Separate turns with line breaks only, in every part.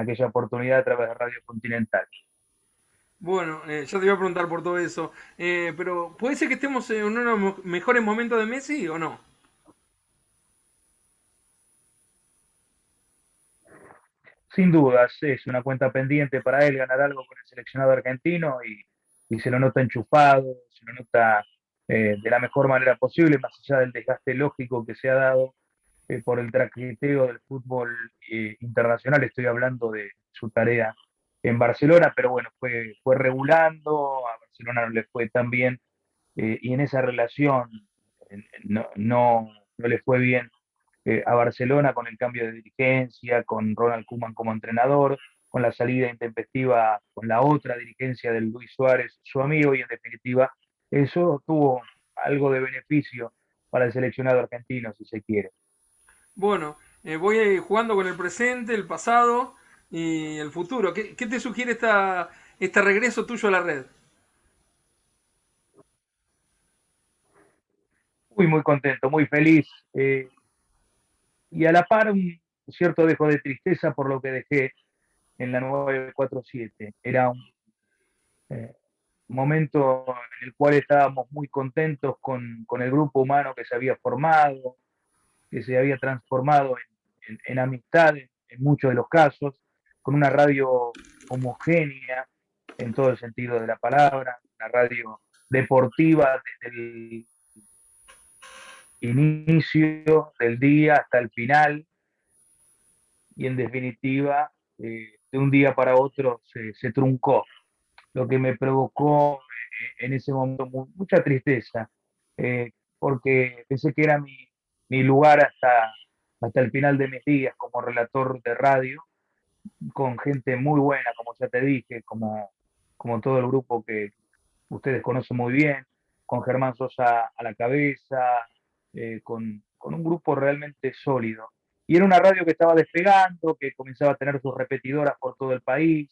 aquella oportunidad a través de Radio Continental.
Bueno, ya te iba a preguntar por todo eso. Pero, ¿puede ser que estemos en uno de los mejores momentos de Messi o no?
Sin dudas, es una cuenta pendiente para él ganar algo con el seleccionado argentino y se lo nota enchufado, se lo nota de la mejor manera posible, más allá del desgaste lógico que se ha dado por el traqueteo del fútbol internacional. Estoy hablando de su tarea en Barcelona, pero bueno, fue regulando, a Barcelona no le fue tan bien y en esa relación no le fue bien a Barcelona con el cambio de dirigencia, con Ronald Koeman como entrenador, con la salida intempestiva con la otra dirigencia del Luis Suárez, su amigo, y en definitiva eso tuvo algo de beneficio para el seleccionado argentino, si se quiere.
Bueno, voy jugando con el presente, el pasado y el futuro. ¿Qué te sugiere este regreso tuyo a la red?
Muy contento, muy feliz y a la par un cierto dejo de tristeza por lo que dejé en la 947. Era un eh, momento en el cual estábamos muy contentos con el grupo humano que se había formado, que se había transformado en amistad en muchos de los casos, con una radio homogénea en todo el sentido de la palabra, una radio deportiva desde el inicio del día hasta el final, y en definitiva, de un día para otro se truncó, lo que me provocó en ese momento mucha tristeza, porque pensé que era mi lugar hasta el final de mis días como relator de radio, con gente muy buena, como ya te dije, como todo el grupo que ustedes conocen muy bien, con Germán Sosa a la cabeza, con un grupo realmente sólido. Y era una radio que estaba despegando, que comenzaba a tener sus repetidoras por todo el país,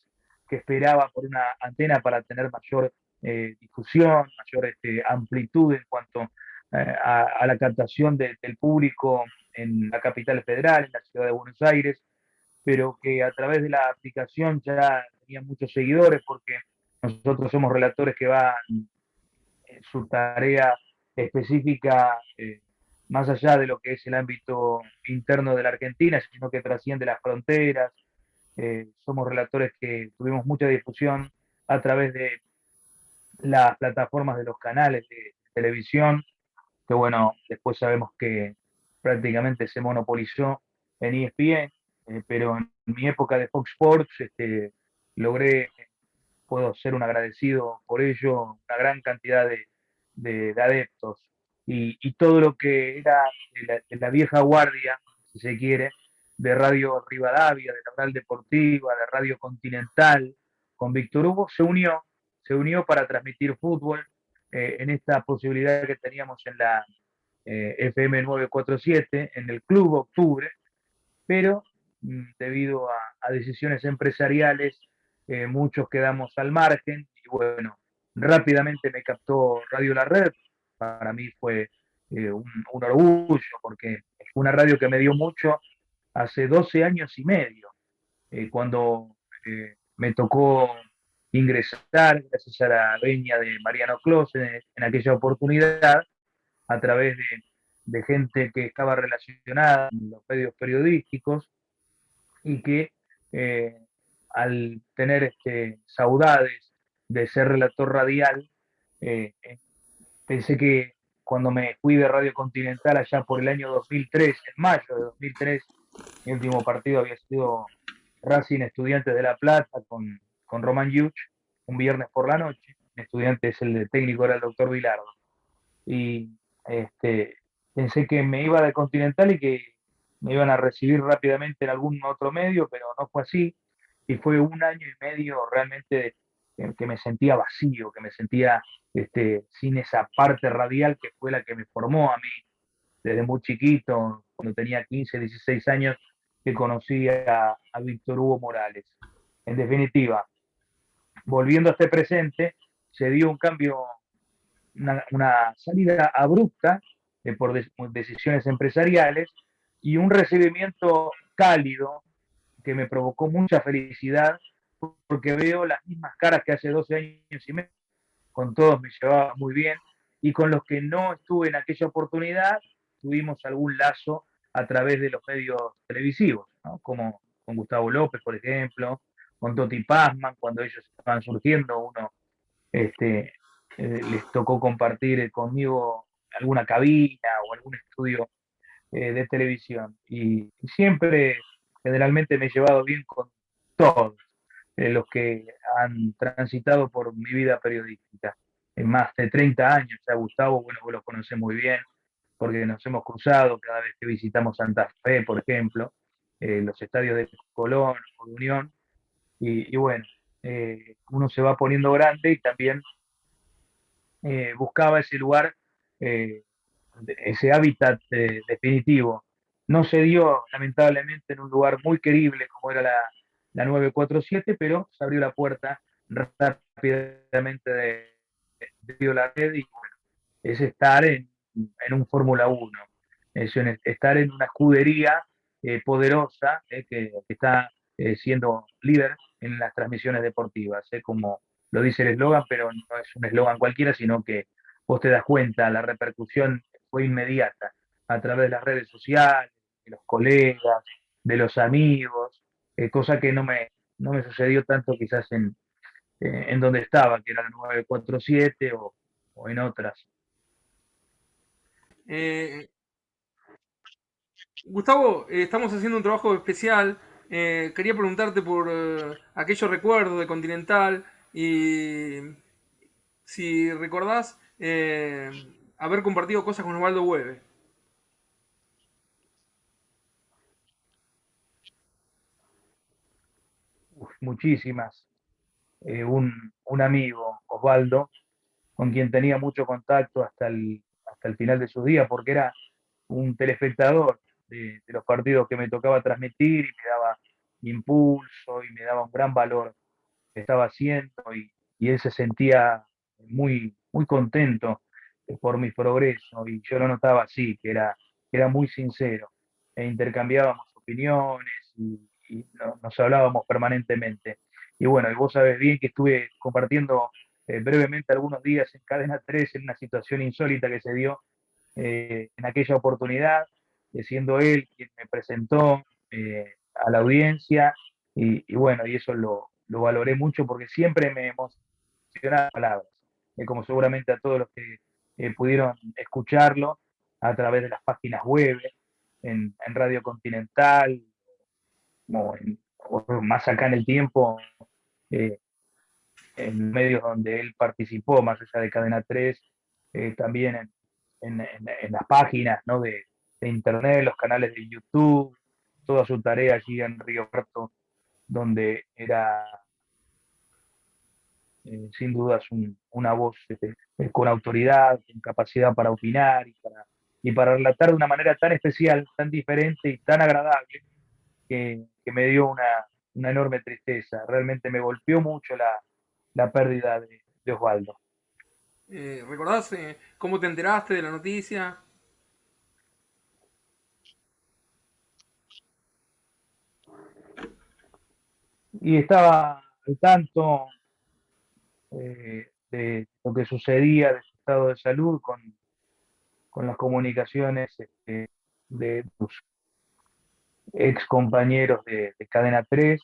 que esperaba por una antena para tener mayor difusión, mayor amplitud en cuanto a la captación del público en la capital federal, en la ciudad de Buenos Aires, pero que a través de la aplicación ya tenía muchos seguidores porque nosotros somos relatores que van en su tarea específica más allá de lo que es el ámbito interno de la Argentina, sino que trasciende las fronteras. Somos relatores que tuvimos mucha difusión a través de las plataformas de los canales de televisión, que bueno, después sabemos que prácticamente se monopolizó en ESPN, pero en mi época de Fox Sports logré, puedo ser un agradecido por ello, una gran cantidad de adeptos. Y todo lo que era de la vieja guardia, si se quiere, de Radio Rivadavia, de la Oral Deportiva, de Radio Continental, con Víctor Hugo, se unió para transmitir fútbol en esta posibilidad que teníamos en la FM 947, en el Club Octubre, pero debido a decisiones empresariales, muchos quedamos al margen y bueno, rápidamente me captó Radio La Red. Para mí fue un orgullo porque fue una radio que me dio mucho hace 12 años y medio, cuando me tocó ingresar, gracias a la veña de Mariano Clos en aquella oportunidad, a través de gente que estaba relacionada en los medios periodísticos y que eh, al tener saudades de ser relator radial, eh, pensé que cuando me fui de Radio Continental allá por el año 2003, en mayo de 2003, mi último partido había sido Racing Estudiantes de La Plata con Román Yuch, un viernes por la noche. Estudiantes, el de técnico era el doctor Vilardo. Y pensé que me iba de Continental y que me iban a recibir rápidamente en algún otro medio, pero no fue así. Y fue un año y medio realmente que me sentía vacío, que me sentía sin esa parte radial que fue la que me formó a mí desde muy chiquito, cuando tenía 15, 16 años, que conocí a Víctor Hugo Morales. En definitiva, volviendo a este presente, se dio un cambio, una salida abrupta por decisiones empresariales y un recibimiento cálido que me provocó mucha felicidad, porque veo las mismas caras que hace 12 años y medio. Con todos me llevaba muy bien, y con los que no estuve en aquella oportunidad tuvimos algún lazo a través de los medios televisivos, ¿no? Como con Gustavo López, por ejemplo, con Toti Pazman, cuando ellos estaban surgiendo, este, les tocó compartir conmigo alguna cabina o algún estudio de televisión. Y siempre, generalmente, me he llevado bien con todos los que han transitado por mi vida periodística. En más de 30 años, ya Gustavo, bueno, vos lo conocés muy bien, porque nos hemos cruzado cada vez que visitamos Santa Fe, por ejemplo, los estadios de Colón o de Unión, y bueno, uno se va poniendo grande y también buscaba ese lugar, eh, ese hábitat definitivo. No se dio, lamentablemente, en un lugar muy querible como era la 947, pero se abrió la puerta rápidamente de la red, y bueno, es estar en un Fórmula 1, es estar en una escudería poderosa que está siendo líder en las transmisiones deportivas, como lo dice el eslogan, pero no es un eslogan cualquiera, sino que vos te das cuenta, la repercusión fue inmediata a través de las redes sociales, de los colegas, de los amigos, cosa que no me sucedió tanto quizás en donde estaba, que era la 947 o en otras.
Eh, Gustavo, estamos haciendo un trabajo especial. Quería preguntarte por aquellos recuerdos de Continental y si recordás haber compartido cosas con Osvaldo Hueve.
Muchísimas. Un amigo, Osvaldo, con quien tenía mucho contacto hasta el final de sus días, porque era un telespectador de los partidos que me tocaba transmitir, y me daba impulso y me daba un gran valor que estaba haciendo, y él se sentía muy contento por mi progreso, y yo lo notaba así, que era muy sincero, e intercambiábamos opiniones, y nos hablábamos permanentemente. Y bueno, y vos sabés bien que estuve compartiendo brevemente algunos días en Cadena 3 en una situación insólita que se dio en aquella oportunidad, siendo él quien me presentó a la audiencia, y bueno, y eso lo valoré mucho, porque siempre me emocionaban las palabras, como seguramente a todos los que pudieron escucharlo a través de las páginas web, en Radio Continental, o más acá en el tiempo, eh, en medios donde él participó, más allá de Cadena 3, también en las páginas, ¿no? de internet, los canales de YouTube, toda su tarea allí en Río Cuarto, donde era sin dudas una voz con autoridad, con capacidad para opinar y para relatar de una manera tan especial, tan diferente y tan agradable, que me dio una enorme tristeza. Realmente me golpeó mucho la pérdida de Osvaldo.
¿Recordás cómo te enteraste de la noticia?
Y estaba al tanto de lo que sucedía, de su estado de salud, con las comunicaciones de sus ex compañeros de Cadena 3,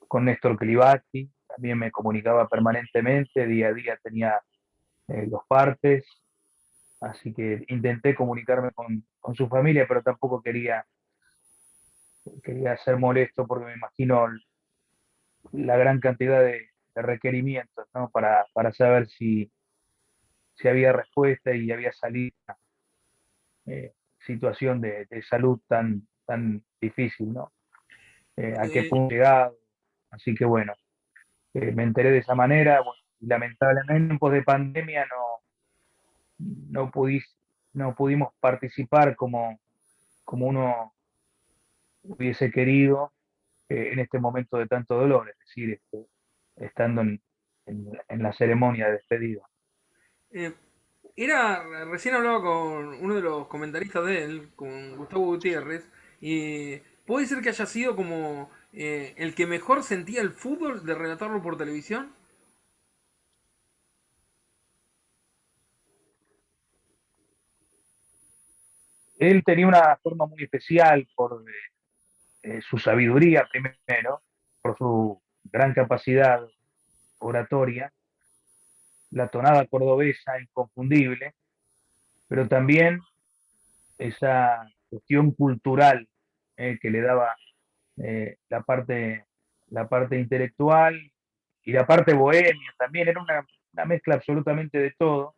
con Néstor Clivati, también me comunicaba permanentemente, día a día tenía los partes, así que intenté comunicarme con su familia, pero tampoco quería ser molesto, porque me imagino la gran cantidad de requerimientos, ¿no? Para saber si había respuesta y había salida situación de salud tan difícil, ¿no? A qué
Eh,
punto llegado. Así que bueno, me enteré de esa manera. Bueno, y lamentablemente en tiempos de pandemia no, pudis, no pudimos participar como uno hubiese querido en este momento de tanto dolor, es decir, estando en la ceremonia de despedida.
eh, recién hablaba con uno de los comentaristas de él, con Gustavo Gutiérrez, y ¿Puede ser que haya sido como el que mejor sentía el fútbol de relatarlo por televisión?
Él tenía una forma muy especial por su sabiduría primero, por su gran capacidad oratoria, la tonada cordobesa inconfundible, pero también esa cuestión cultural que le daba la parte intelectual y la parte bohemia también. Era una mezcla absolutamente de todo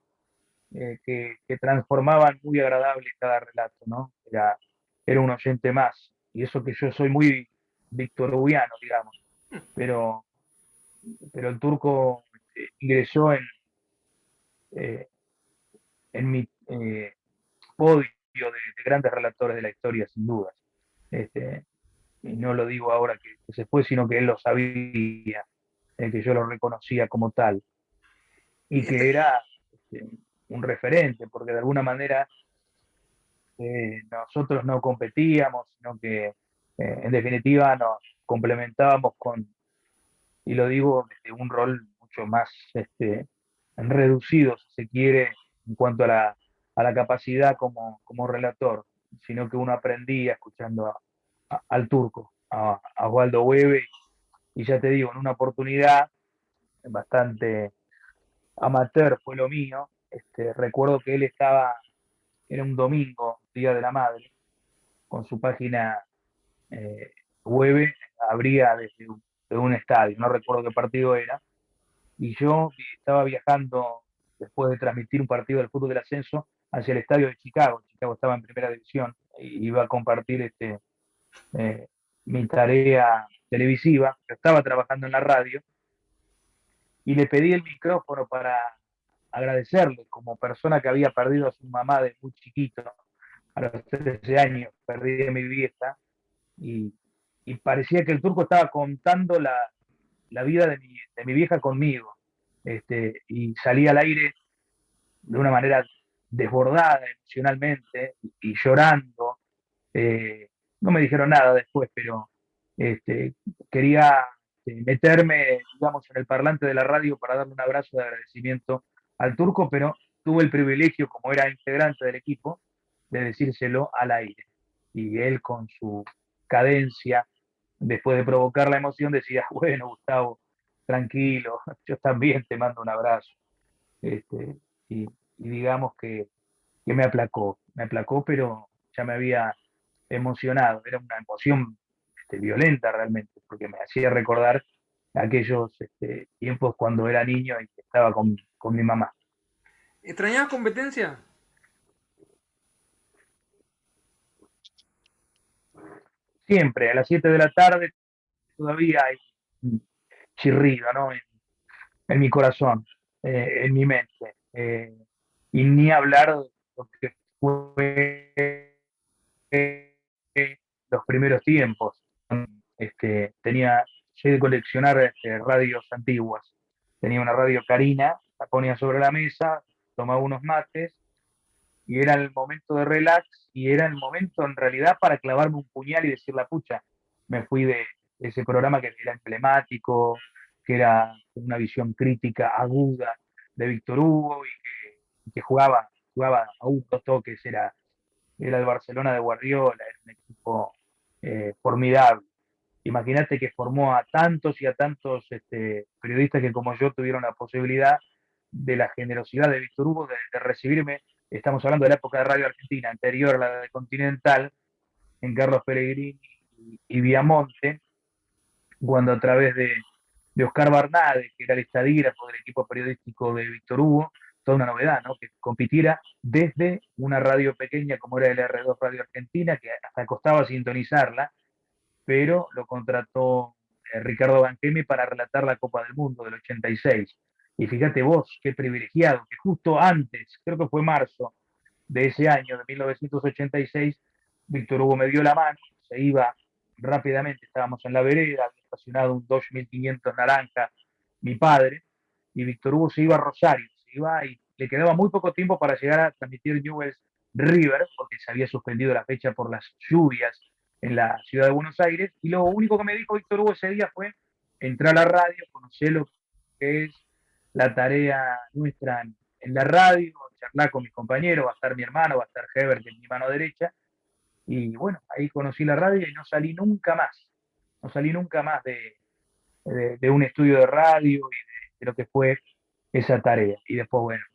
que transformaban muy agradable cada relato, ¿no? Era un oyente más. Y eso que yo soy muy victoriano, digamos, pero, pero el turco ingresó eh, en mi podio de grandes relatores de la historia, sin dudas. Este, y no lo digo ahora que se fue, sino que él lo sabía, que yo lo reconocía como tal, y
Está-
que era este, un referente, porque de alguna manera nosotros no competíamos, sino que en definitiva nos complementábamos y lo digo desde un rol mucho más reducido, si se quiere, en cuanto a la capacidad como relator, sino que uno aprendía escuchando al turco, a Osvaldo Hueve, y ya te digo, en una oportunidad bastante amateur fue lo mío, recuerdo que él estaba, era un domingo, Día de la Madre, con su página web, abría de un estadio, no recuerdo qué partido era, y yo estaba viajando después de transmitir un partido del fútbol del ascenso hacia el estadio de Chicago. Chicago estaba en primera división y iba a compartir eh, mi tarea televisiva. Yo estaba trabajando en la radio y le pedí el micrófono para agradecerle como persona que había perdido a su mamá de muy chiquito. A los 13 años perdí a mi vieja y, y parecía que el turco estaba contando la vida de mi vieja conmigo. Y salí al aire de una manera desbordada emocionalmente y llorando. Eh, no me dijeron nada después, pero este, quería meterme, digamos, en el parlante de la radio para darle un abrazo de agradecimiento al turco, pero tuve el privilegio, como era integrante del equipo, de decírselo al aire. Y él con su cadencia, después de provocar la emoción, decía, bueno, Gustavo, tranquilo, yo también te mando un abrazo. Este, y digamos que me aplacó, pero ya me había emocionado, era una emoción violenta realmente, porque me hacía recordar aquellos tiempos cuando era niño y que estaba con mi mamá.
¿Extrañabas competencia?
Siempre, a las 7 de la tarde, todavía hay un chirrido, ¿no? En mi corazón, en mi mente. Y ni hablar de lo que fue los primeros tiempos. Tenía, soy de coleccionar radios antiguas. Tenía una radio Carina, la ponía sobre la mesa, tomaba unos mates y era el momento de relax y era el momento en realidad para clavarme un puñal y decir la pucha. Me fui de ese programa que era emblemático, que era una visión crítica aguda de Víctor Hugo y que jugaba a dos toques, era el Barcelona de Guardiola, era un equipo formidable. Imagínate que formó a tantos y a tantos periodistas que como yo tuvieron la posibilidad de la generosidad de Víctor Hugo de recibirme. Estamos hablando de la época de Radio Argentina, anterior a la de Continental, en Carlos Pellegrini y Viamonte, cuando a través de Oscar Barnade, que era el estadígrafo del equipo periodístico de Víctor Hugo, toda una novedad, ¿no? Que compitiera desde una radio pequeña como era el R2 Radio Argentina, que hasta costaba sintonizarla, pero lo contrató Ricardo Banchemi para relatar la Copa del Mundo del 86. Y fíjate vos, qué privilegiado, que justo antes, creo que fue marzo de ese año, de 1986, Víctor Hugo me dio la mano, se iba rápidamente, estábamos en la vereda, había estacionado un Dodge 1500 naranja, mi padre, y Víctor Hugo se iba a Rosario, se iba y le quedaba muy poco tiempo para llegar a transmitir Newell's River, porque se había suspendido la fecha por las lluvias en la ciudad de Buenos Aires, y lo único que me dijo Víctor Hugo ese día fue entrar a la radio, conocer lo que es la tarea nuestra en la radio, charlar con mis compañeros, va a estar mi hermano, va a estar Heber, que es mi mano derecha, y bueno, ahí conocí la radio y no salí nunca más, no salí nunca más de un estudio de radio y de lo que fue esa tarea. Y después, bueno,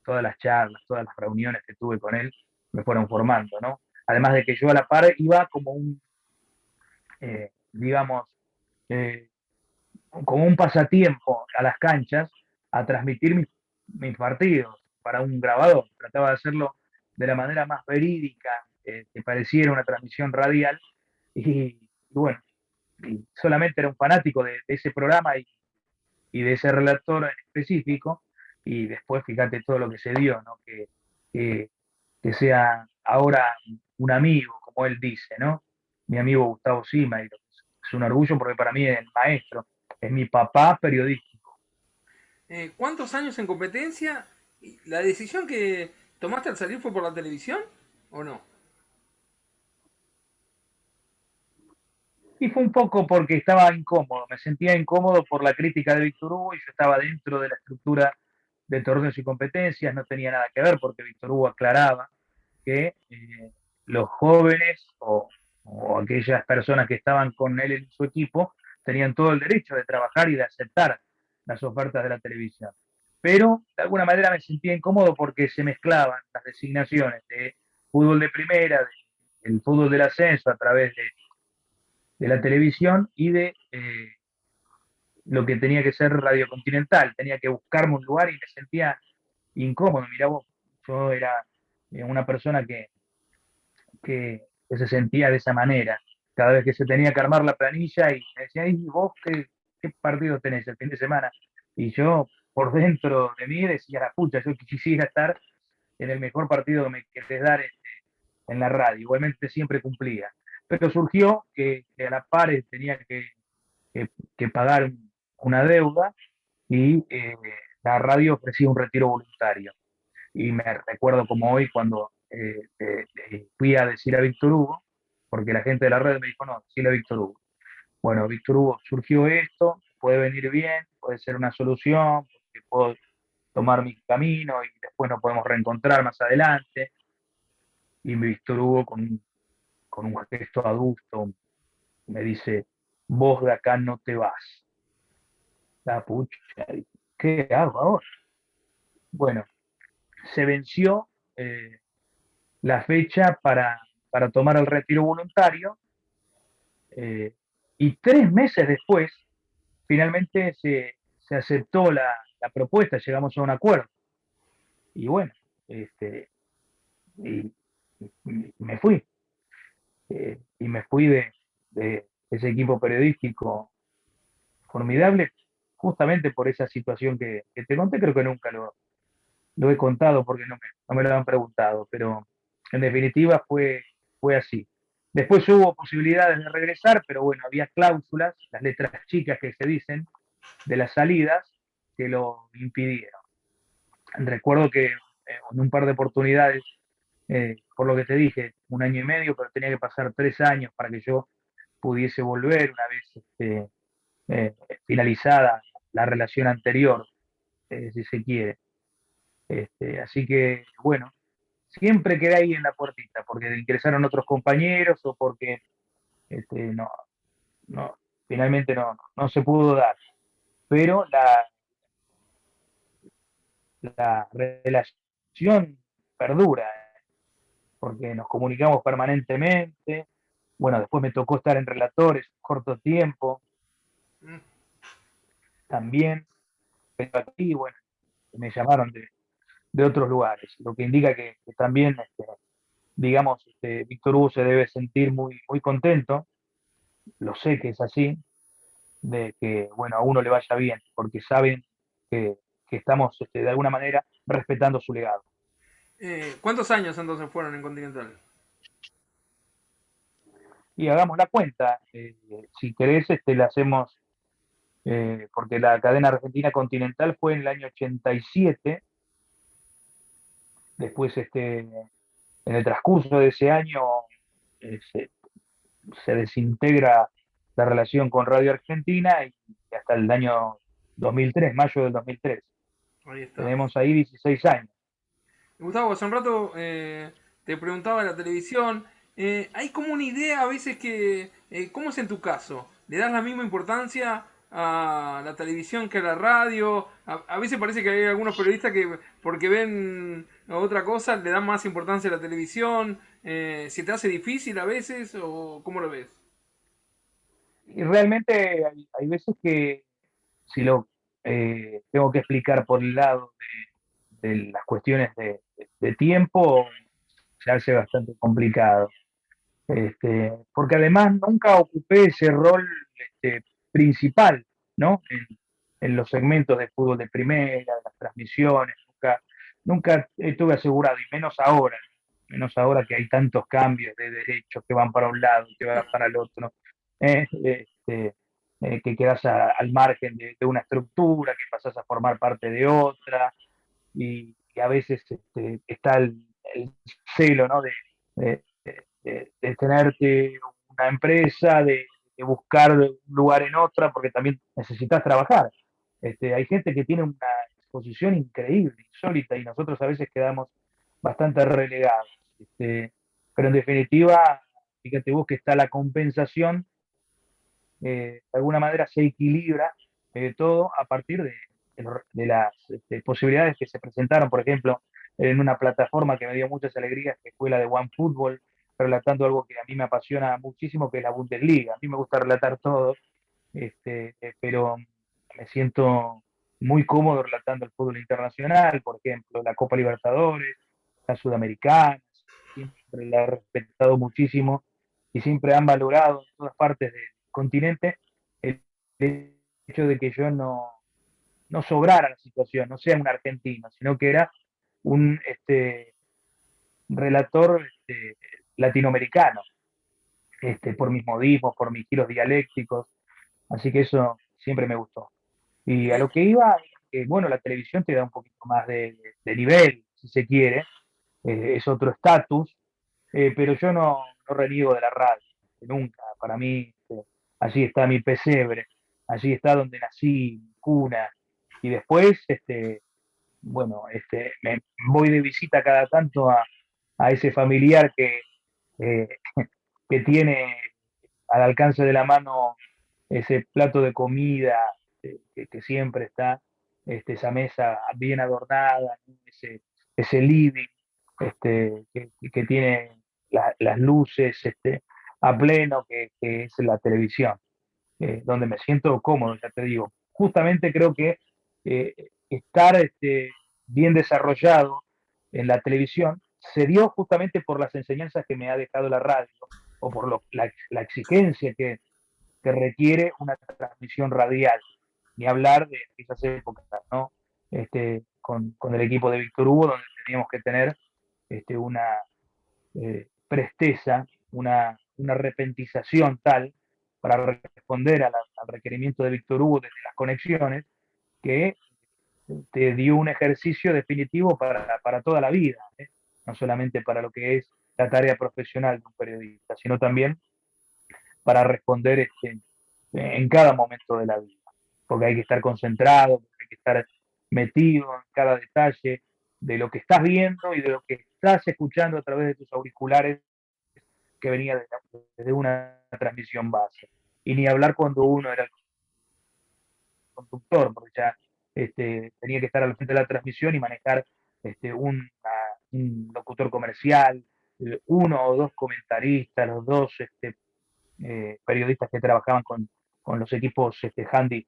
todas las charlas, todas las reuniones que tuve con él me fueron formando, ¿no? Además de que yo a la par iba como un, digamos, eh, como un pasatiempo a las canchas a transmitir mis partidos para un grabador. Trataba de hacerlo de la manera más verídica, que pareciera una transmisión radial. Y bueno, y solamente era un fanático de ese programa y de ese relator en específico. Y después, fíjate todo lo que se dio, ¿no? Que, que sea ahora un amigo, como él dice, ¿no? Mi amigo Gustavo Sima, y es un orgullo porque para mí es el maestro, es mi papá periodístico.
¿Cuántos años en competencia? ¿La decisión que tomaste al salir fue por la televisión o no?
Y fue un poco porque estaba incómodo, me sentía incómodo por la crítica de Víctor Hugo y yo estaba dentro de la estructura de torneos y competencias, no tenía nada que ver porque Víctor Hugo aclaraba que los jóvenes o aquellas personas que estaban con él en su equipo tenían todo el derecho de trabajar y de aceptar las ofertas de la televisión. Pero de alguna manera me sentía incómodo porque se mezclaban las designaciones de fútbol de primera, del fútbol del ascenso a través de la televisión y de lo que tenía que ser Radio Continental. Tenía que buscarme un lugar y me sentía incómodo. Mirá vos, yo era una persona que se sentía de esa manera. Cada vez que se tenía que armar la planilla y me decía, ¿y vos qué partido tenés el fin de semana? Y yo, por dentro de mí, decía, la pucha, yo quisiera estar en el mejor partido que me querés dar en la radio. Igualmente siempre cumplía. Pero surgió que a la par tenía que pagar una deuda y la radio ofrecía un retiro voluntario. Y me recuerdo como hoy cuando fui a decir a Víctor Hugo, porque la gente de la red me dijo, no, decirle a Víctor Hugo. Bueno, Víctor Hugo, surgió esto, puede venir bien, puede ser una solución, porque puedo tomar mi camino y después nos podemos reencontrar más adelante. Y Víctor Hugo con un gesto adusto me dice, vos de acá no te vas. La pucha, ¿qué hago ahora? Bueno, se venció la fecha para tomar el retiro voluntario eh, y 3 meses después finalmente se aceptó la propuesta, llegamos a un acuerdo. Y bueno, este, y, y me fui. Y me fui de ese equipo periodístico formidable justamente por esa situación que te conté, creo que nunca lo he contado porque no me lo han preguntado, pero en definitiva fue así. Después hubo posibilidades de regresar, pero bueno, había cláusulas, las letras chicas que se dicen, de las salidas, que lo impidieron. Recuerdo que en un par de oportunidades, por lo que te dije, 1 año y medio, pero tenía que pasar 3 años para que yo pudiese volver una vez eh, finalizada la relación anterior, si se quiere. Así que, bueno, siempre quedé ahí en la puertita, porque ingresaron otros compañeros o porque no, no, finalmente no se pudo dar. Pero la relación perdura, porque nos comunicamos permanentemente. Bueno, después me tocó estar en relatores corto tiempo
Mm.
también, pero aquí, bueno, me llamaron de otros lugares, lo que indica que también, digamos, Víctor Hugo se debe sentir muy contento, lo sé que es así, de que, bueno, a uno le vaya bien, porque saben que, que estamos, de alguna manera, respetando su legado.
¿Cuántos años entonces fueron en Continental?
Y hagamos la cuenta, si querés, la hacemos, porque la cadena argentina continental fue en el año 87, después, en el transcurso de ese año, se se desintegra la relación con Radio Argentina y hasta el año 2003, mayo del 2003.
Ahí está.
Tenemos ahí 16 años.
Gustavo, hace un rato te preguntaba de la televisión. Hay como una idea a veces que, ¿cómo es en tu caso? ¿Le das la misma importancia a la televisión que a la radio? A veces parece que hay algunos periodistas que porque ven otra cosa le dan más importancia a la televisión. ¿Se te hace difícil a veces o cómo lo ves?
Y realmente hay veces que si lo tengo que explicar por el lado de las cuestiones de tiempo, se hace bastante complicado. Porque además nunca ocupé ese rol principal, ¿no? En los segmentos de fútbol de primera, las transmisiones, nunca estuve asegurado, y menos ahora que hay tantos cambios de derechos que van para un lado, que van para el otro, ¿eh? Que quedas al margen de una estructura, que pasas a formar parte de otra, y a veces está el celo, ¿no? De tenerte una empresa, de buscar un lugar en otra, porque también necesitas trabajar. Hay gente que tiene una exposición increíble, insólita, y nosotros a veces quedamos bastante relegados. Pero en definitiva, fíjate vos que está la compensación, de alguna manera se equilibra todo a partir de las posibilidades que se presentaron, por ejemplo, en una plataforma que me dio muchas alegrías, que fue la de OneFootball, relatando algo que a mí me apasiona muchísimo, que es la Bundesliga. A mí me gusta relatar todo, pero me siento muy cómodo relatando el fútbol internacional, por ejemplo, la Copa Libertadores, la Sudamericana, siempre la he respetado muchísimo y siempre han valorado en todas partes del continente el hecho de que yo no sobrara la situación, no sea un argentino, sino que era un relator latinoamericano, por mis modismos, por mis giros dialécticos, así que eso siempre me gustó. Y a
Eh,
lo que iba, bueno, la televisión te da un poquito más de nivel, si se quiere, es otro estatus, pero yo no reniego de la radio, nunca. Para mí, allí está mi pesebre, allí está donde nací, mi cuna. Y después, bueno, me voy de visita cada tanto a ese familiar eh, que tiene al alcance de la mano ese plato de comida, que siempre está, esa mesa bien adornada, ¿no? Ese living, que tiene las luces, a pleno, que es la televisión, donde me siento cómodo, ya te digo. Justamente creo que estar bien desarrollado en la televisión se dio justamente por las enseñanzas que me ha dejado la radio, o por la exigencia que requiere una transmisión radial, ni hablar de esas épocas, ¿no? Con el equipo de Víctor Hugo, donde teníamos que tener una presteza, una repentización tal para responder al requerimiento de Víctor Hugo desde las conexiones, que te dio un ejercicio definitivo para toda la vida, ¿eh? No solamente para lo que es la tarea profesional de un periodista, sino también para responder en cada momento de la vida, porque hay que estar concentrado, hay que estar metido en cada detalle de lo que estás viendo y de lo que estás escuchando a través de tus auriculares, que venía desde una transmisión base. Y ni hablar cuando uno era el conductor, porque ya tenía que estar al frente de la transmisión y manejar un locutor comercial, uno o dos comentaristas, los dos periodistas que trabajaban con los equipos handy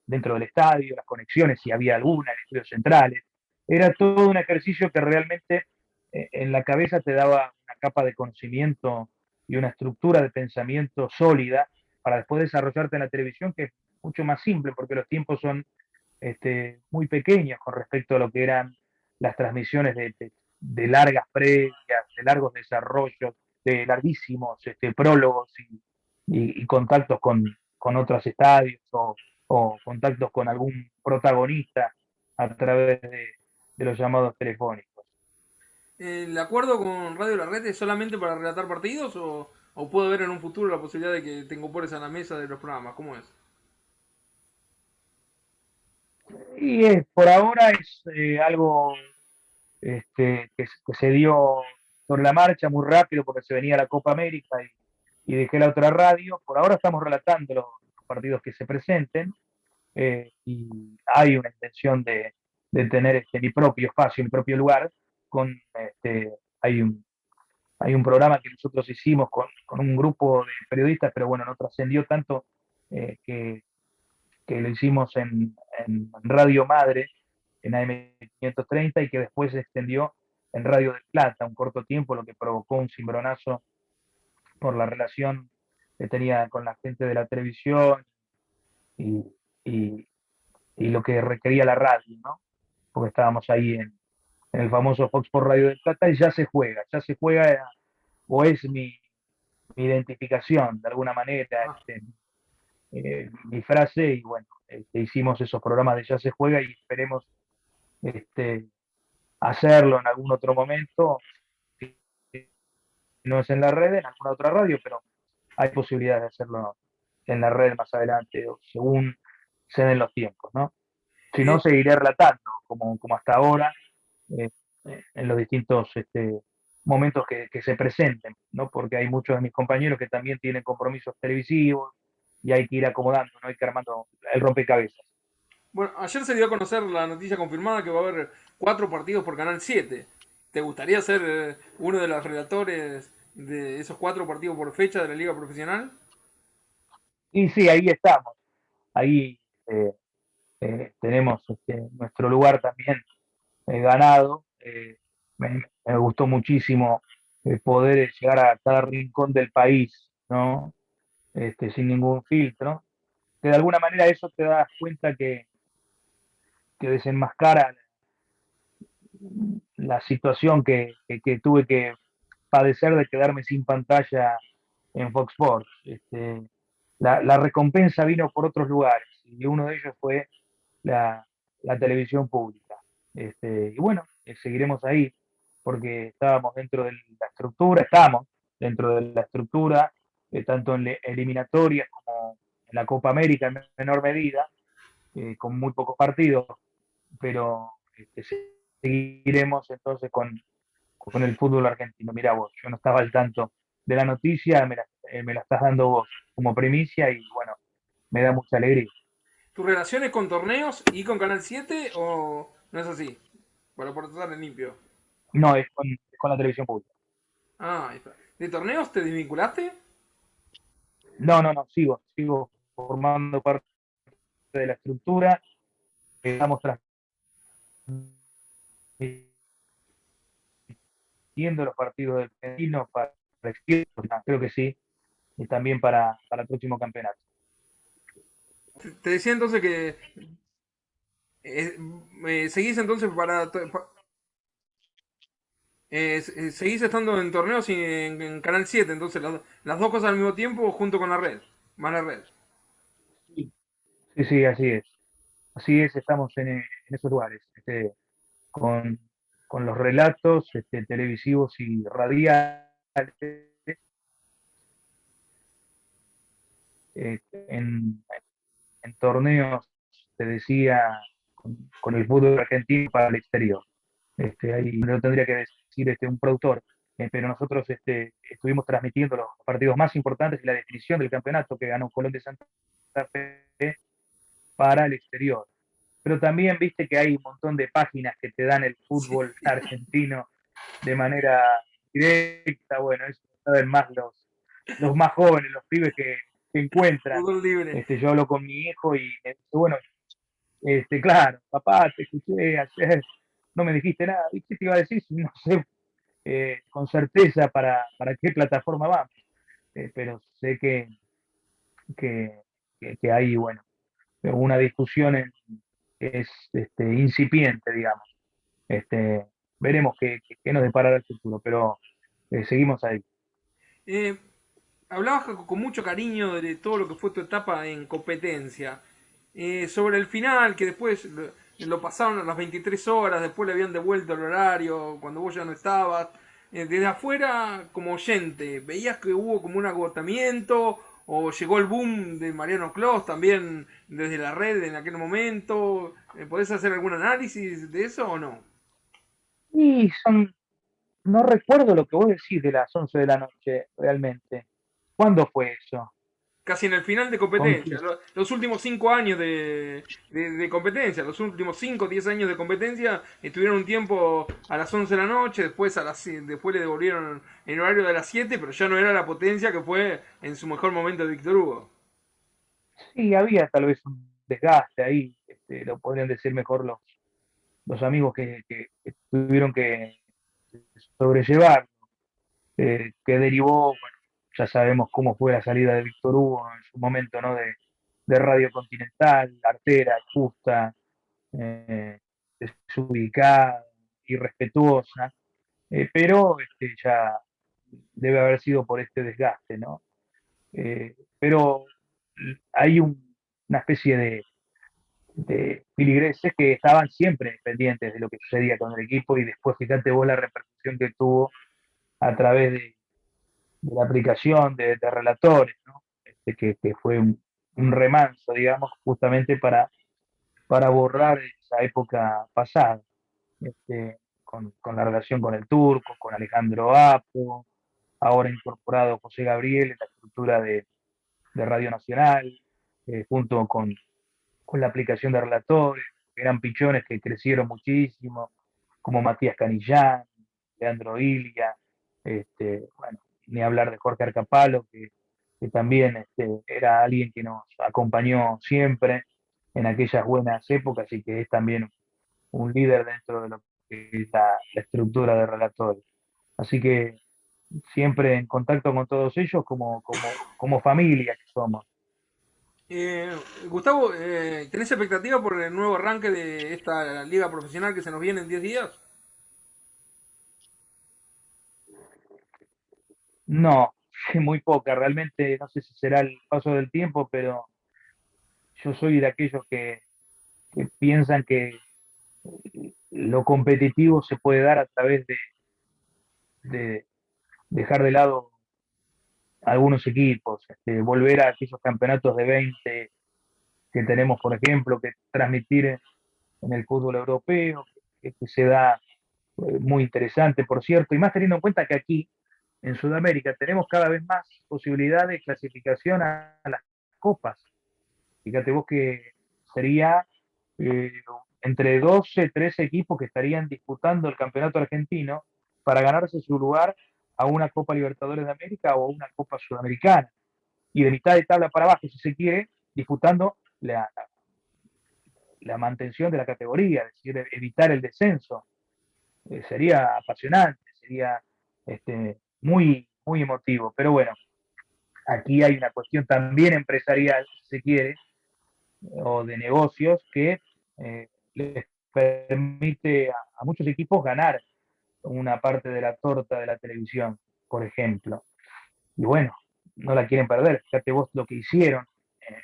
dentro del estadio, las conexiones, si había alguna, en estudios centrales. Era todo un ejercicio que realmente en la cabeza te daba una capa de conocimiento y una estructura de pensamiento sólida para después desarrollarte en la televisión, que es mucho más simple porque los tiempos son muy pequeños con respecto a lo que eran las transmisiones de largas previas, de largos desarrollos, de larguísimos prólogos y contactos con otros estadios, o contactos con algún protagonista a través de los llamados telefónicos.
¿El acuerdo con Radio La Red es solamente para relatar partidos ¿O puede haber en un futuro la posibilidad de que te incorpores a la mesa de los programas? ¿Cómo es?
Y por ahora es algo que se dio sobre la marcha muy rápido porque se venía la Copa América y dejé la otra radio. Por ahora estamos relatando los partidos que se presenten y hay una intención de tener mi propio espacio, mi propio lugar. Con, hay, hay un programa que nosotros hicimos con un grupo de periodistas, pero bueno, no trascendió tanto que lo hicimos en Radio Madre, en AM 530, y que después se extendió en Radio del Plata un corto tiempo, lo que provocó un cimbronazo por la relación que tenía con la gente de la televisión y, y, y lo que requería la radio, ¿no? Porque estábamos ahí en el famoso Fox por Radio del Plata y ya se juega, o es mi identificación de alguna manera,
Ah,
mi frase, y bueno, hicimos esos programas de Ya se juega y esperemos este, hacerlo en algún otro momento, si no es en la red, en alguna otra radio, pero hay posibilidades de hacerlo en la red más adelante, o según se den los tiempos, ¿no? Si no,
eh,
seguiré relatando, como hasta ahora, eh, en los distintos momentos que se presenten, ¿no? Porque hay muchos de mis compañeros que también tienen compromisos televisivos y hay que ir acomodando, ¿no? Hay que ir armando el rompecabezas.
bueno, ayer se dio a conocer la noticia confirmada que va a haber 4 partidos por Canal 7. ¿Te gustaría ser uno de los relatores de esos 4 partidos por fecha de la Liga Profesional?
Y sí, ahí estamos, ahí eh, tenemos nuestro lugar también ganado. Me gustó muchísimo poder llegar a cada rincón del país, ¿no? Sin ningún filtro. Que de alguna manera eso te das cuenta que desenmascara la situación que tuve que padecer de quedarme sin pantalla en Fox Sports. La recompensa vino por otros lugares y uno de ellos fue la televisión pública. Y bueno, seguiremos ahí porque estábamos dentro de la estructura, estamos dentro de la estructura, tanto en eliminatorias como en la Copa América en menor medida, con muy pocos partidos, pero seguiremos entonces con el fútbol argentino. Mira vos, yo no estaba al tanto de la noticia, me la estás dando vos como primicia y bueno, me da mucha alegría.
¿Tu relación es con torneos y con Canal 7 o no es así? Para portar en limpio.
No, es con la televisión pública.
Ah, ahí está. ¿De torneos te desvinculaste?
No, sigo formando parte de la estructura, estamos transmitiendo los partidos del argentino para creo que sí, y también para el próximo campeonato.
Te decía entonces que seguís entonces seguís estando en torneos y en Canal 7, entonces las dos cosas al mismo tiempo junto con la red, más la red.
Sí, sí, así es. Así es, estamos en esos lugares, con, con los relatos televisivos y radiales, en torneos, te decía, con el fútbol argentino para el exterior. Ahí no tendría que decir un productor, pero nosotros estuvimos transmitiendo los partidos más importantes y la definición del campeonato que ganó Colón de Santa Fe para el exterior. Pero también viste que hay un montón de páginas que te dan el
Sí,
fútbol argentino de manera directa. Bueno, eso saben más los más jóvenes, los pibes que encuentran.
fútbol libre.
Yo hablo con mi hijo y me dice, bueno, claro, papá, te escuché ayer, no me dijiste nada. ¿Y qué te iba a decir? No sé con certeza para qué plataforma vamos, pero sé que, que hay, bueno, una discusión que es incipiente, digamos. Este, Veremos qué nos deparará el futuro, pero seguimos ahí.
Eh, Hablabas con mucho cariño de todo lo que fue tu etapa en competencia. Sobre el final, que después lo pasaron a las 23 horas, después le habían devuelto el horario cuando vos ya no estabas. desde afuera, como oyente, ¿veías que hubo como un agotamiento o llegó el boom de Mariano Clos también desde la red en aquel momento? ¿Podés hacer algún análisis de eso o no?
Y no recuerdo lo que vos decís de las 11 de la noche, realmente. ¿Cuándo fue eso?
Casi en el final de
¿Con
competencia.
quién?
Los últimos 5 años de competencia, los últimos 5 o 10 años de competencia, estuvieron un tiempo a las 11 de la noche, después le devolvieron en horario de las 7, pero ya no era la potencia que fue en su mejor momento de Víctor Hugo.
Sí, había tal vez un desgaste ahí, lo podrían decir mejor los amigos que tuvieron que sobrellevar, que derivó, bueno, ya sabemos cómo fue la salida de Víctor Hugo en su momento, ¿no? De Radio Continental, artera, justa, eh, desubicada, irrespetuosa, pero ya debe haber sido por este desgaste, ¿no? Pero hay una especie de filigreses que estaban siempre pendientes de lo que sucedía con el equipo y después fíjate vos la repercusión que tuvo a través de la aplicación de relatores, ¿no? Que fue un remanso, digamos, justamente para borrar esa época pasada, con la relación con el turco, con Alejandro Apo, ahora incorporado José Gabriel en la estructura de Radio Nacional, junto con la aplicación de relatores, que eran pichones que crecieron muchísimo, como Matías Canillán, Leandro Ilia, bueno, ni hablar de Jorge Arcapalo, que también era alguien que nos acompañó siempre en aquellas buenas épocas y que es también un líder dentro de lo que es la estructura de relatores. Así que siempre en contacto con todos ellos como familia que somos.
Eh, Gustavo, ¿tenés expectativa por el nuevo arranque de esta liga profesional que se nos viene en 10 días?
No, muy poca, realmente no sé si será el paso del tiempo, pero yo soy de aquellos que piensan que lo competitivo se puede dar a través de dejar de lado algunos equipos, volver a aquellos campeonatos de 20 que tenemos, por ejemplo, que transmitir en el fútbol europeo, que se da muy interesante, por cierto, y más teniendo en cuenta que aquí, en Sudamérica, tenemos cada vez más posibilidad de clasificación a las copas. Fíjate vos que sería eh, entre 12, 13 equipos que estarían disputando el campeonato argentino para ganarse su lugar a una Copa Libertadores de América o a una Copa Sudamericana. Y de mitad de tabla para abajo, si se quiere, disputando la mantención de la categoría, es decir, evitar el descenso. Sería apasionante, sería muy emotivo. Pero bueno, aquí hay una cuestión también empresarial, si se quiere, o de negocios que les permite a muchos equipos ganar una parte de la torta de la televisión, por ejemplo. Y bueno, no la quieren perder. Fíjate vos lo que hicieron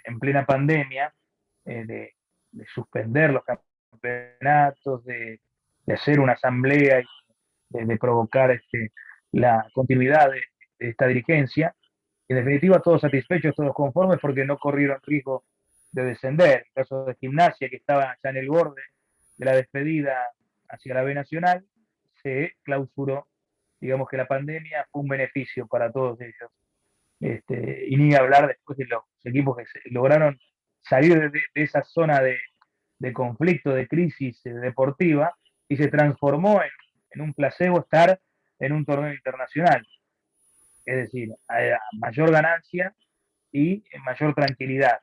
en plena pandemia, de suspender los campeonatos, de hacer una asamblea y de provocar la continuidad de esta dirigencia. En definitiva, todos satisfechos, todos conformes porque no corrieron riesgo de descender. El caso de Gimnasia, que estaba ya en el borde de la despedida hacia la B Nacional, se clausuró. Digamos que la pandemia fue un beneficio para todos ellos. Y ni hablar después de los equipos que lograron salir de esa zona de conflicto, de crisis deportiva, y se transformó en un placebo estar en un torneo internacional. Es decir, a mayor ganancia y mayor tranquilidad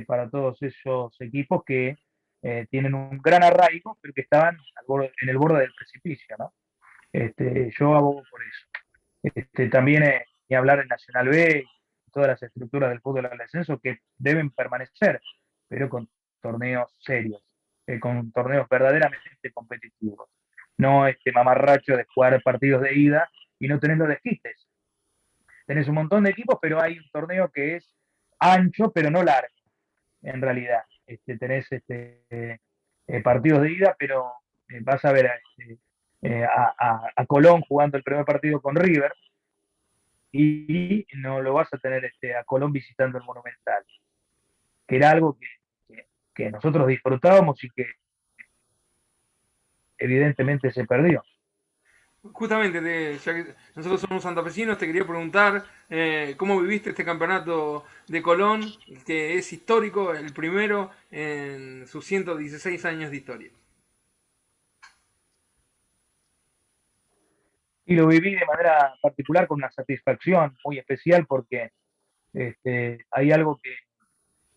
para todos esos equipos que tienen un gran arraigo, pero que estaban en el borde del precipicio, ¿no? Yo abogo por eso. También ni hablar en Nacional B y todas las estructuras del fútbol al descenso que deben permanecer, pero con torneos serios, con torneos verdaderamente competitivos. No este mamarracho de jugar partidos de ida y no tener los desquites. Tenés un montón de equipos, pero hay un torneo que es ancho, pero no largo, en realidad. Tenés partidos de ida, pero vas a ver, a Colón jugando el primer partido con River, y no lo vas a tener a Colón visitando el Monumental, que era algo que nosotros disfrutábamos y que evidentemente se perdió.
Justamente, ya que nosotros somos santafesinos, te quería preguntar cómo viviste este campeonato de Colón, que es histórico, el primero en sus 116 años de historia.
Y lo viví de manera particular con una satisfacción muy especial porque hay algo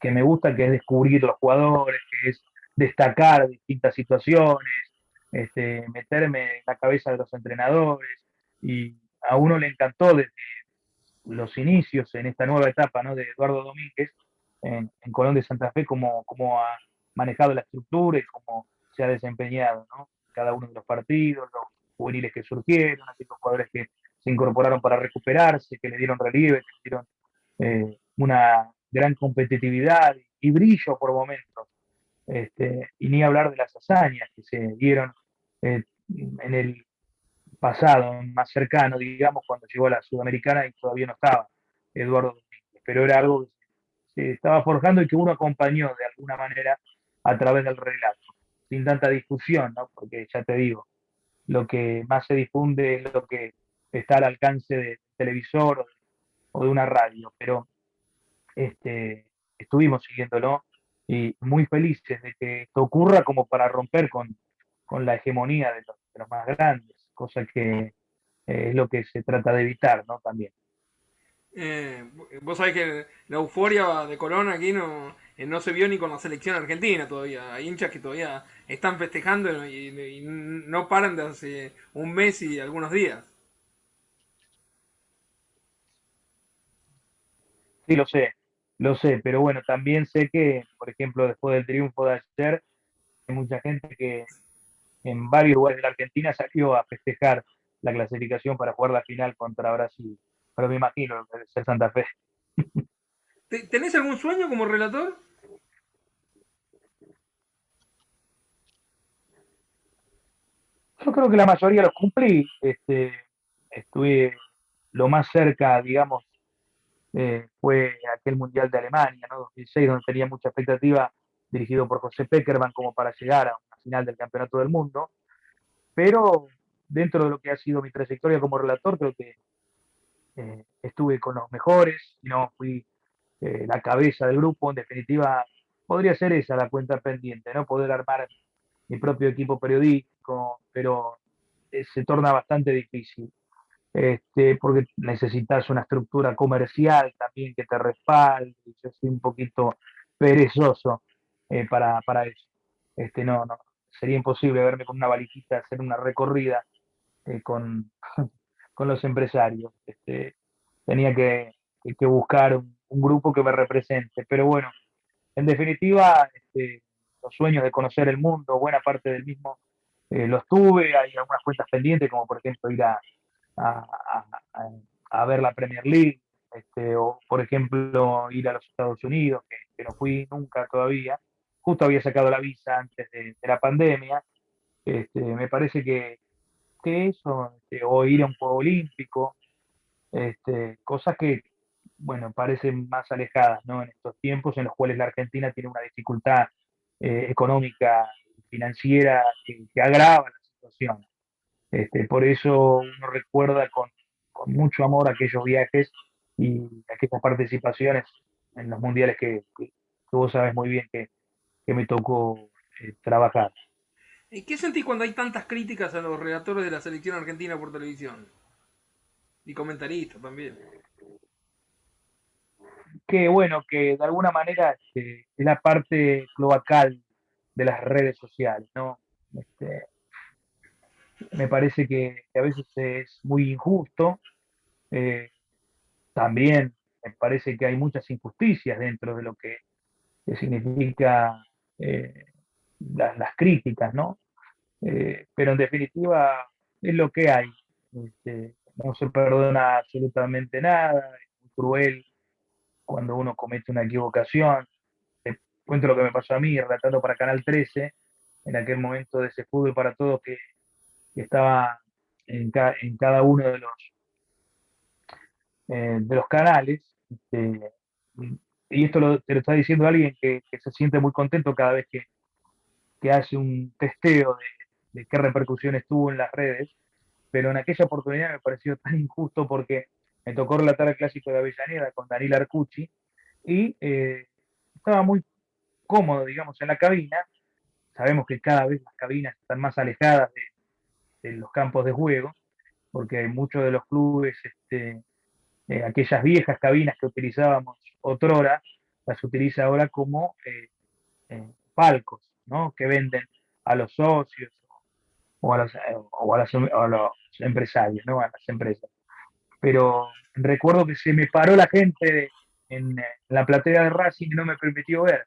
que me gusta, que es descubrir los jugadores, que es destacar distintas situaciones, meterme en la cabeza de los entrenadores, y a uno le encantó desde los inicios en esta nueva etapa, ¿no?, de Eduardo Domínguez en Colón de Santa Fe, cómo ha manejado la estructura y cómo se ha desempeñado, ¿no?, cada uno de los partidos, los juveniles que surgieron, aquellos jugadores que se incorporaron para recuperarse, que le dieron relieve, que le dieron una gran competitividad y brillo por momentos. Y ni hablar de las hazañas que se dieron en el pasado más cercano, digamos, cuando llegó a la Sudamericana y todavía no estaba Eduardo Domínguez, pero era algo que se estaba forjando y que uno acompañó de alguna manera a través del relato, sin tanta discusión, ¿no? Porque ya te digo, lo que más se difunde es lo que está al alcance de televisor o de una radio, pero estuvimos siguiéndolo y muy felices de que esto ocurra como para romper con la hegemonía de los más grandes, cosa que es lo que se trata de evitar, ¿no? También.
Eh, Vos sabés que la euforia de Colón aquí no se vio ni con la selección argentina todavía. Hay hinchas que todavía están festejando y no paran de hace un mes y algunos días.
Sí, lo sé, pero bueno, también sé que, por ejemplo, después del triunfo de ayer, hay mucha gente que en varios lugares de la Argentina salió a festejar la clasificación para jugar la final contra Brasil. Pero me imagino lo que debe ser Santa Fe.
¿Tenés algún sueño como relator?
Yo creo que la mayoría los cumplí. Estuve lo más cerca, digamos, fue aquel Mundial de Alemania, ¿no? 2006, donde tenía mucha expectativa, dirigido por José Peckerman, como para llegar a una final del Campeonato del Mundo. Pero dentro de lo que ha sido mi trayectoria como relator, creo que estuve con los mejores, y no fui la cabeza del grupo. En definitiva, podría ser esa la cuenta pendiente, ¿no? Poder armar mi propio equipo periodístico, pero se torna bastante difícil, porque necesitas una estructura comercial también que te respalde. Yo soy un poquito perezoso para eso. No, sería imposible verme con una valijita, hacer una recorrida con, con los empresarios. Tenía que buscar un grupo que me represente. Pero bueno, en definitiva, los sueños de conocer el mundo, buena parte del mismo, los tuve. Hay algunas cuentas pendientes, como por ejemplo ir a, a, a ver la Premier League, o por ejemplo ir a los Estados Unidos, que no fui nunca todavía. Justo había sacado la visa antes de la pandemia. Me parece que eso, o ir a un juego olímpico, cosas que, bueno, parecen más alejadas, ¿no? En estos tiempos en los cuales la Argentina tiene una dificultad económica y financiera que agrava la situación. Por eso uno recuerda con mucho amor aquellos viajes y aquellas participaciones en los mundiales que vos sabes muy bien que me tocó trabajar.
¿Y qué sentís cuando hay tantas críticas a los relatores de la selección argentina por televisión? Y comentaristas también.
Que bueno, que de alguna manera es la parte cloacal de las redes sociales, ¿no? Me parece que a veces es muy injusto. eh, También me parece que hay muchas injusticias dentro de lo que significa eh, las críticas, ¿no? Pero en definitiva es lo que hay. No se perdona absolutamente nada, es muy cruel cuando uno comete una equivocación. Te cuento lo que me pasó a mí relatando para Canal 13, en aquel momento de ese fútbol para todos, que que estaba en cada uno de los canales. Y esto te lo está diciendo alguien que se siente muy contento cada vez que hace un testeo de qué repercusiones tuvo en las redes, pero en aquella oportunidad me pareció tan injusto porque me tocó relatar el clásico de Avellaneda con Daniel Arcucci y estaba muy cómodo, digamos, en la cabina. Sabemos que cada vez las cabinas están más alejadas de los campos de juego, porque muchos de los clubes, aquellas viejas cabinas que utilizábamos otrora, las utiliza ahora como palcos, ¿no? Que venden a los socios o a los empresarios, ¿no? A las empresas. Pero recuerdo que se me paró la gente en la platea de Racing y no me permitió ver.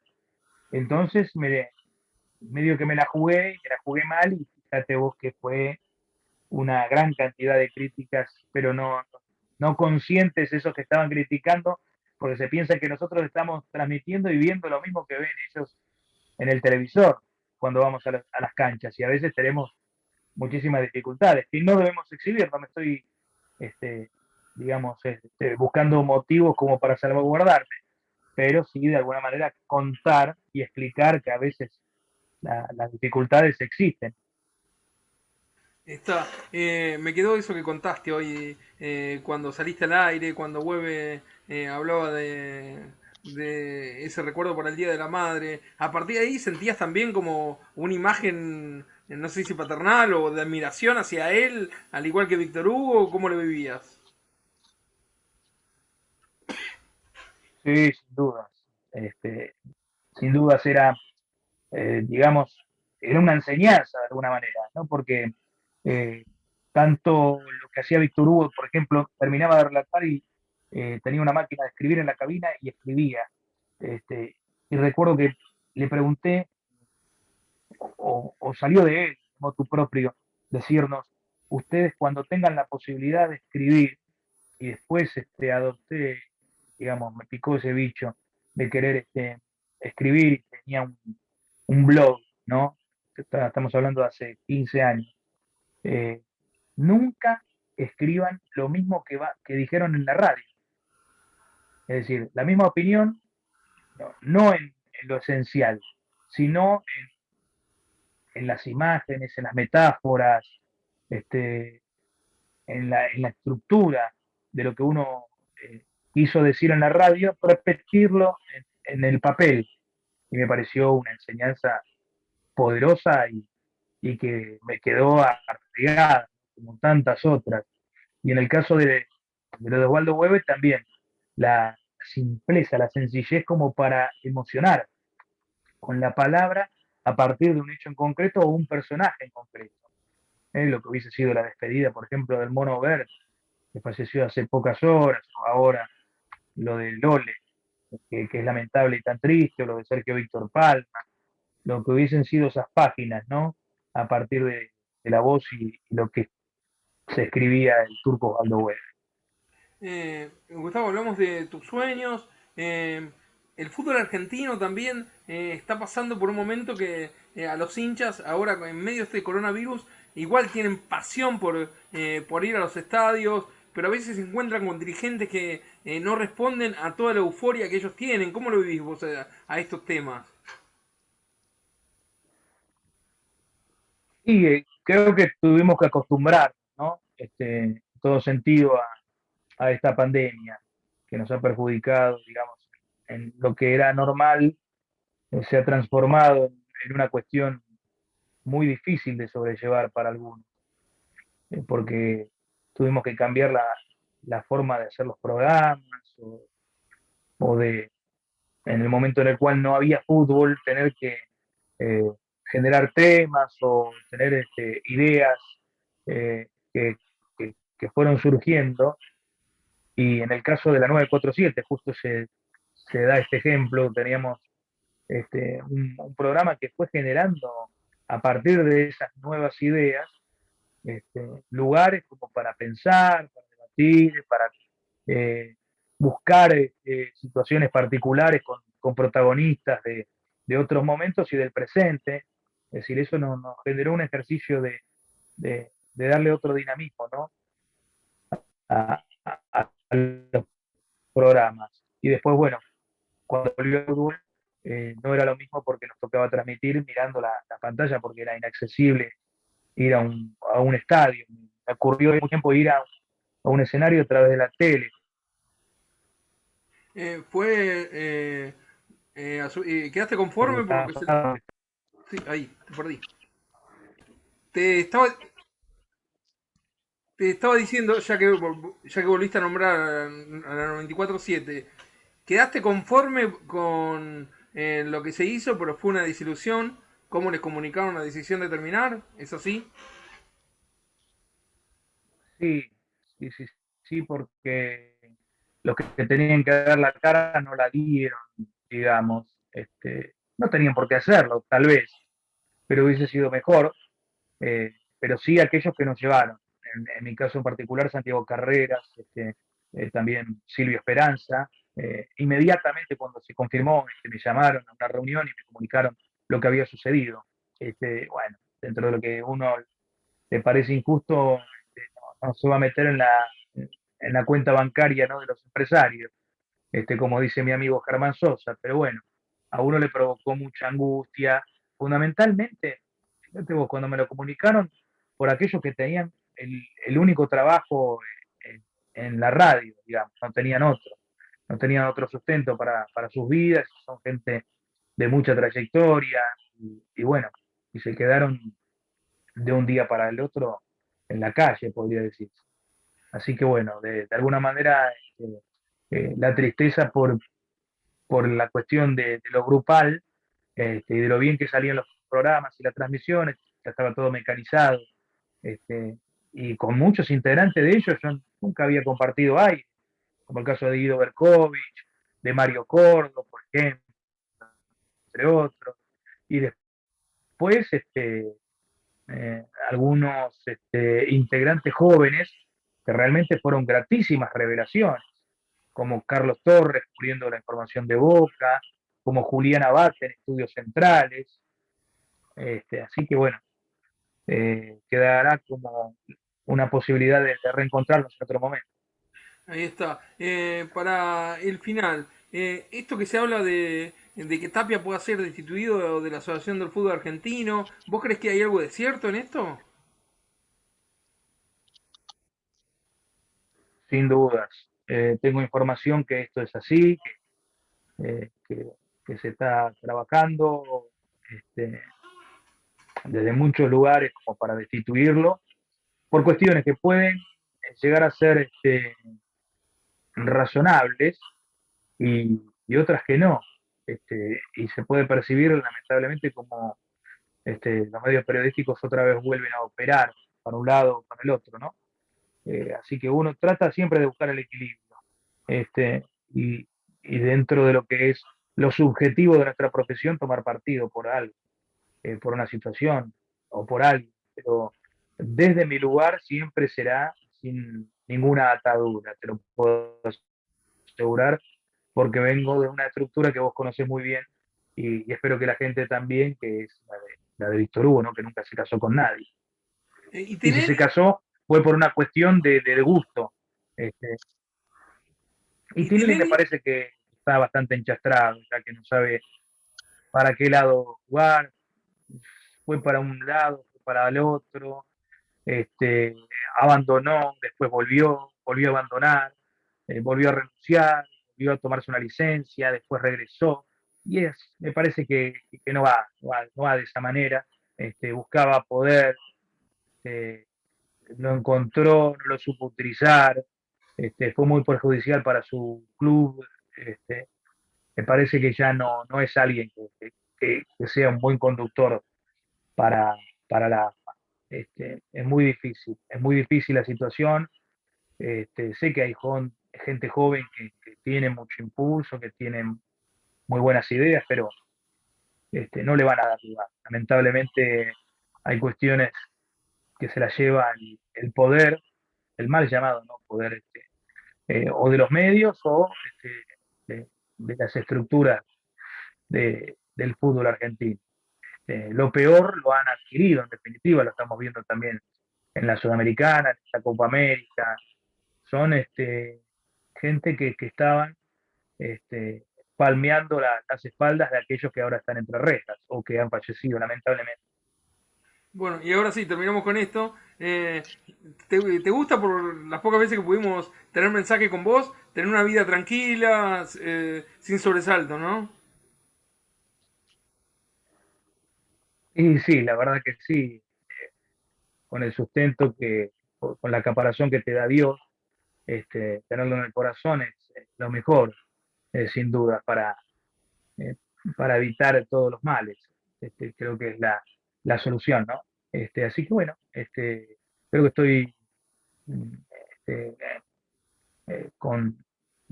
Entonces, medio que me la jugué mal y fíjate vos que fue una gran cantidad de críticas, pero no conscientes esos que estaban criticando, porque se piensa que nosotros estamos transmitiendo y viendo lo mismo que ven ellos en el televisor cuando vamos a las canchas y a veces tenemos muchísimas dificultades y no debemos exhibir, no me estoy, este, digamos, buscando motivos como para salvaguardarme, pero sí de alguna manera contar y explicar que a veces las dificultades existen.
Está, me quedó eso que contaste hoy, cuando saliste al aire, cuando Webe hablaba de ese recuerdo por el Día de la Madre. A partir de ahí sentías también como una imagen, no sé si paternal o de admiración hacia él, al igual que Víctor Hugo, ¿cómo lo vivías?
Sí, sin dudas. Este, sin dudas era, digamos, era una enseñanza de alguna manera, ¿no? Porque eh, tanto lo que hacía Víctor Hugo, por ejemplo, terminaba de relatar y tenía una máquina de escribir en la cabina y escribía. Este, y recuerdo que le pregunté, o salió de él, como tu propio, decirnos, ustedes cuando tengan la posibilidad de escribir, y después adopté, digamos, me picó ese bicho de querer escribir y tenía un blog, ¿no? Estamos hablando de hace 15 años. Eh, Nunca escriban lo mismo que dijeron en la radio. Es decir, la misma opinión, no en lo esencial, sino en las imágenes, en las metáforas, este, en la estructura de lo que uno quiso decir en la radio, repetirlo en el papel. Y me pareció una enseñanza poderosa y que me quedó arraigada, como tantas otras. Y en el caso de lo de Osvaldo Hueve también, la simpleza, la sencillez como para emocionar con la palabra a partir de un hecho en concreto o un personaje en concreto. Lo que hubiese sido la despedida, por ejemplo, del Mono Verde, que falleció hace pocas horas, o ahora lo de Lole, que es lamentable y tan triste, o lo de Sergio Víctor Palma, lo que hubiesen sido esas páginas, ¿no? A partir de la voz y lo que se escribía el turco Osvaldo Hueve.
Gustavo, hablamos de tus sueños. El fútbol argentino también está pasando por un momento que a los hinchas, ahora en medio de este coronavirus, igual tienen pasión por ir a los estadios, pero a veces se encuentran con dirigentes que no responden a toda la euforia que ellos tienen. ¿Cómo lo vivís vos a estos temas?
Y creo que tuvimos que acostumbrar, ¿no? En todo sentido a esta pandemia que nos ha perjudicado, digamos, en lo que era normal, se ha transformado en una cuestión muy difícil de sobrellevar para algunos, porque tuvimos que cambiar la forma de hacer los programas o de, en el momento en el cual no había fútbol, tener que eh, generar temas o tener ideas eh, que, que fueron surgiendo. Y en el caso de la 947, justo se da este ejemplo, teníamos un programa que fue generando a partir de esas nuevas ideas lugares como para pensar, para debatir, para eh, buscar situaciones particulares con protagonistas de otros momentos y del presente. Es decir, eso nos generó un ejercicio de darle otro dinamismo, ¿no? A los programas. Y después, bueno, cuando volvió el fútbol, no era lo mismo porque nos tocaba transmitir mirando la pantalla porque era inaccesible ir a un estadio. Me ocurrió al mismo tiempo ir a un escenario a través de la tele.
Fue, ¿quedaste conforme por lo que se... Sí, ahí, te perdí. Te estaba, te estaba diciendo, ya que volviste a nombrar a la 94.7, ¿quedaste conforme con lo que se hizo, pero fue una desilusión? ¿Cómo les comunicaron la decisión de terminar? ¿Es así?
Sí, sí, sí, sí, porque los que tenían que dar la cara no la dieron, digamos. No tenían por qué hacerlo, tal vez, pero hubiese sido mejor. Pero sí aquellos que nos llevaron. En mi caso en particular, Santiago Carreras, también Silvio Esperanza. Inmediatamente cuando se confirmó, me llamaron a una reunión y me comunicaron lo que había sucedido. Bueno, dentro de lo que uno le parece injusto, no se va a meter en la cuenta bancaria, ¿no?, de los empresarios, como dice mi amigo Germán Sosa, pero bueno, a uno le provocó mucha angustia, fundamentalmente, fíjate vos, cuando me lo comunicaron, por aquellos que tenían el único trabajo en la radio, digamos, no tenían otro sustento para sus vidas, son gente de mucha trayectoria, y bueno, y se quedaron de un día para el otro en la calle, podría decirse. Así que bueno, de alguna manera, la tristeza por la cuestión de lo grupal, y de lo bien que salían los programas y las transmisiones, ya estaba todo mecanizado, este, y con muchos integrantes de ellos yo nunca había compartido aire, como el caso de Guido Berkovich, de Mario Cordo, por ejemplo, entre otros, y después algunos integrantes jóvenes que realmente fueron gratísimas revelaciones, como Carlos Torres cubriendo la información de Boca, como Julián Abate en Estudios Centrales. Así que bueno, quedará como una posibilidad de reencontrarnos en otro momento.
Ahí está. Para el final, esto que se habla de que Tapia pueda ser destituido de la Asociación del Fútbol Argentino, ¿vos crees que hay algo de cierto en esto?
Sin dudas. Tengo información que esto es así, que se está trabajando este, desde muchos lugares como para destituirlo, por cuestiones que pueden llegar a ser razonables y otras que no. Y se puede percibir lamentablemente como los medios periodísticos otra vez vuelven a operar para un lado o para el otro, ¿no? Así que uno trata siempre de buscar el equilibrio. Este, y, y dentro de lo que es lo subjetivo de nuestra profesión, tomar partido por algo, por una situación o por alguien. Pero desde mi lugar siempre será sin ninguna atadura, te lo puedo asegurar, porque vengo de una estructura que vos conocés muy bien y espero que la gente también, que es la de Víctor Hugo, ¿no?, que nunca se casó con nadie.
Y
Y si
tener,
se casó fue por una cuestión de gusto. Este, y
y
Tinelli
tener,
me parece que está bastante enchastrado, ya que no sabe para qué lado jugar, fue para un lado, fue para el otro, este, abandonó, después volvió a abandonar, volvió a renunciar, volvió a tomarse una licencia, después regresó, y me parece que no va de esa manera. Buscaba poder, eh, lo encontró, no lo supo utilizar, fue muy perjudicial para su club. este, Me parece que ya no es alguien que sea un buen conductor para, para la AFA. Es muy difícil la situación. Sé que hay gente joven que tiene mucho impulso, que tiene muy buenas ideas, pero no le van a dar lugar. Lamentablemente hay cuestiones que se las lleva el poder, el mal llamado, ¿no?, poder, o de los medios o de las estructuras del fútbol argentino. Lo peor lo han adquirido, en definitiva, lo estamos viendo también en la Sudamericana, en la Copa América. Son gente que estaban este, palmeando las espaldas de aquellos que ahora están entre rejas o que han fallecido, lamentablemente.
Bueno, y ahora sí, terminamos con esto. ¿Te gusta por las pocas veces que pudimos tener mensaje con vos, tener una vida tranquila, sin sobresalto, ¿no?
Y sí, la verdad que sí, con el sustento con la caparación que te da Dios, tenerlo en el corazón es lo mejor, sin duda, eh, para evitar todos los males. Creo que es la solución, ¿no? Así que bueno, creo que estoy mm, este, con,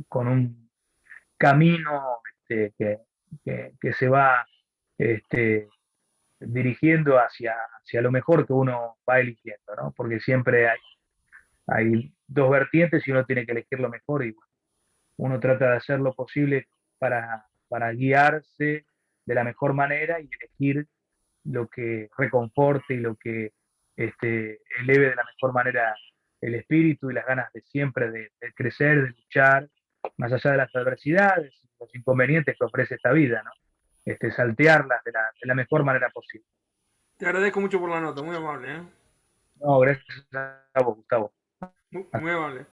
con un camino que se va este, dirigiendo hacia lo mejor que uno va eligiendo, ¿no? Porque siempre hay dos vertientes y uno tiene que elegir lo mejor y bueno, uno trata de hacer lo posible para guiarse de la mejor manera y elegir lo que reconforte y lo que eleve de la mejor manera el espíritu y las ganas de siempre de crecer, de luchar, más allá de las adversidades, los inconvenientes que ofrece esta vida, ¿no? Saltearlas de la mejor manera posible.
Te agradezco mucho por la nota, muy amable, ¿eh?
No, gracias a vos, Gustavo.
Muy amable.